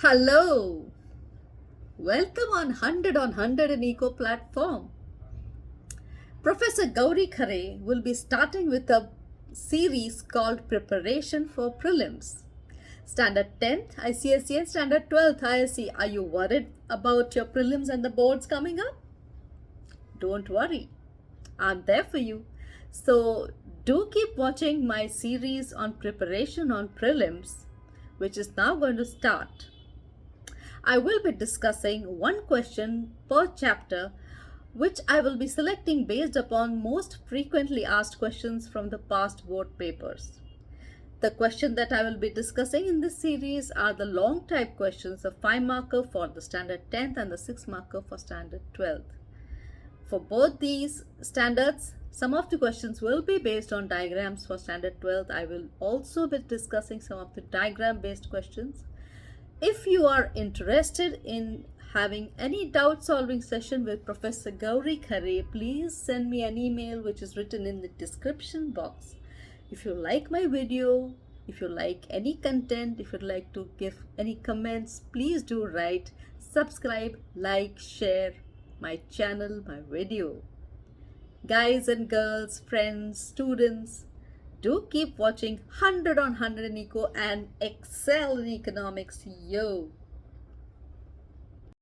Hello, welcome on 100 in Eco platform. Professor Gauri Khare will be starting with a series called Preparation for Prelims. Standard 10th ICSE and Standard 12th ISC. Are you worried about your prelims and the boards coming up? Don't worry, I'm there for you. So do keep watching my series on preparation on prelims, which is now going to start. I will be discussing one question per chapter, which I will be selecting based upon most frequently asked questions from the past board papers. The question that I will be discussing in this series are the long type questions, the 5 marker for the standard 10th and the 6 marker for standard 12th. For both these standards, some of the questions will be based on diagrams for standard 12th. I will also be discussing some of the diagram based questions. If you are interested in having any doubt solving session with Professor Gauri Khare, please send me an email which is written in the description box. If you like my video, if you like any content, if you'd like to give any comments, please do write, subscribe, like, share my channel, my video. Guys and girls, friends, students, do keep watching 100 in Eco and excel in economics. Yo!